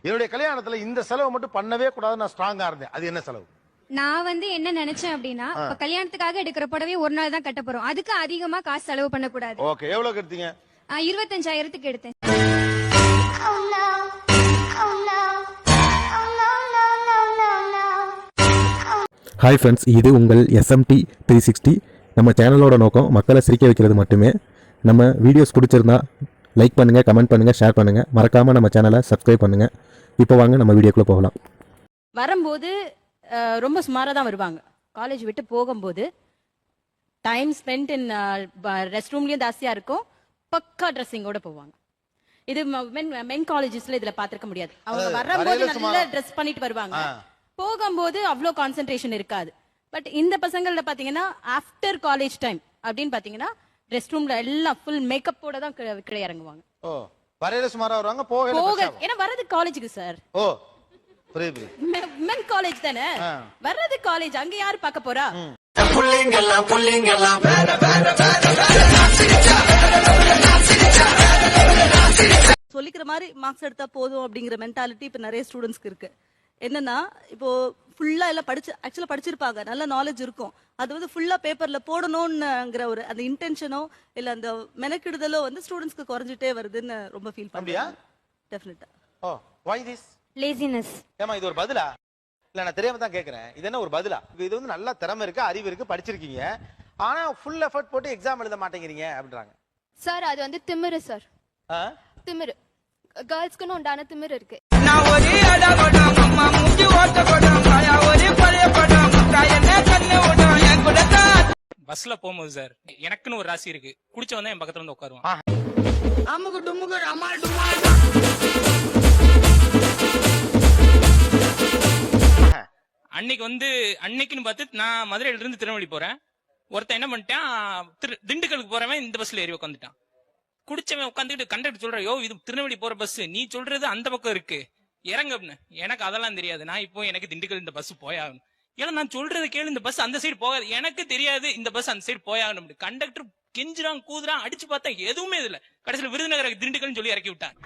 என்னுடைய கல்யாணத்துல இந்த செலவு மட்டும் பண்ணவே கூடாது, நான் ஸ்ட்ராங்கா இருந்தேன். அது என்ன செலவு? நான் என்ன நினைச்சேன் அப்படின்னா, இப்ப கல்யாணத்துக்காக எடுக்கிற புடவை ஒரு நாள் தான் கட்ட போறோம், அதுக்கு அதிகமா காசு செலவு பண்ண கூடாது. ஓகே, எவ்வளவு எடுத்தீங்க? 25,000க்கு எடுத்தேன். ஹாய் ஃப்ரெண்ட்ஸ், இது உங்கள் SMT 360. நம்ம சேனலோட நோக்கம் மக்களை சிரிக்க வைக்கிறது மட்டுமே. நம்ம வீடியோஸ் பிடிச்சிருந்தா லைக் பண்ணுங்கள், கமெண்ட் பண்ணுங்கள், ஷேர் பண்ணுங்கள். மறக்காமல் நம்ம சேனலை சப்ஸ்கிரைப் பண்ணுங்கள். இப்போ வாங்க நம்ம வீடியோக்குள்ளே போகலாம். வரும்போது ரொம்ப சுமாராக தான் வருவாங்க. காலேஜ் விட்டு போகும்போது டைம் ஸ்பெண்ட் இன் ரெஸ்ட் ரூம்லேயும் ஜாஸ்தியாக இருக்கும். பக்கா ட்ரெஸ்ஸிங்கோட போவாங்க. இது மென் காலேஜஸ்ல இதில் பார்த்துருக்க முடியாது. அவங்க வரும்போது நல்ல ட்ரெஸ் பண்ணிட்டு வருவாங்க, போகும்போது அவ்வளோ கான்சென்ட்ரேஷன் இருக்காது. பட் இந்த பசங்கள்ல பாத்தீங்கன்னா ஆஃப்டர் காலேஜ் டைம் அப்படின்னு பாத்தீங்கன்னா ரெஸ்ட் ரூம்ல எல்லாம் ஃபுல் மேக்கப்போட தான் கீழே இறங்குவாங்க. ஓ, வரையில சுமாரா வருவாங்க, போக ஏன்னா வர்றது காலேஜுக்கு சார். ஓ, புரியுது. மென் காலேஜ் தானே, வர்றது காலேஜ், அங்க யாரு பார்க்க போறா? சொல்லிக்கிற மாதிரி மார்க்ஸ் எடுத்தா போதும் அப்படிங்கிற மென்டாலிட்டி இப்ப நிறைய ஸ்டூடெண்ட்ஸ்க்கு இருக்கு. என்னன்னா இப்போ ஃபுல்லா எல்லாம் ஆக்சுவலா படிச்சிருப்பாங்க, நல்ல நாலேஜ் இருக்கும். அது ஃபுல்லா பேப்பர்ல போடணும்ங்கிற ஒரு அந்த இன்டென்ஷனோ இல்ல அந்த மெனக்கிடுதலோ ஸ்டூடெண்ட்ஸ்க்கு குறைஞ்சிட்டே வருதுன்னு ரொம்ப ஃபீல் பண்றேன். டெஃபினட்டா. ஓ, why this லேசினஸ்? ஏமா இது ஒரு பதிலா? இல்ல, நான் தெரியாம தான் கேக்குறேன். இது என்ன ஒரு பதிலா? இது நல்ல திறமை இருக்கு, அறிவு இருக்கு, படிச்சிருக்கீங்க, ஆனா ஃபுல் எஃபர்ட் போட்டு எக்ஸாம் எழுத மாட்டேங்கிறீங்க அப்படின்றாங்க சார் அது திமிரு சார். திமிரு கேர்ள்ஸ்க்குன்னு உண்டான திமிரு இருக்கு. பஸ்ல போகும்போது சார் எனக்குன்னு ஒரு ராசி இருக்கு, குடிச்ச வந்தா என் பக்கத்துல வந்து உட்காருவான். அன்னைக்குன்னு பார்த்து நான் மதுரையில இருந்து திருநெல்வேலி போறேன். ஒருத்தன் என்ன பண்ணிட்டான், திண்டுக்கலுக்கு போறவன் இந்த பஸ்ல ஏறி உட்காந்துட்டான். குடிச்சவன் உட்காந்துக்கிட்டு கண்டக்டர் சொல்ற, யோ இது திருநெல்வேலி போற பஸ், நீ சொல்றது அந்த பக்கம் இருக்கு, இறங்க அப்படின்னு. எனக்கு அதெல்லாம் தெரியாது, நான் இப்போ எனக்கு திண்டுக்கல் இந்த பஸ் போயாகணும். ஏன்னா நான் சொல்றது கேளு, இந்த பஸ் அந்த சைடு போகாது, எனக்கு தெரியாது இந்த பஸ் அந்த சைடு போயாகணும். கண்டக்டர் கெஞ்சுறான், கூதுறான், அடிச்சு பார்த்தா எதுவுமே இதுல. கடைசியில் விருதுநகர் திண்டுக்கல்னு சொல்லி இறக்கி விட்டான்.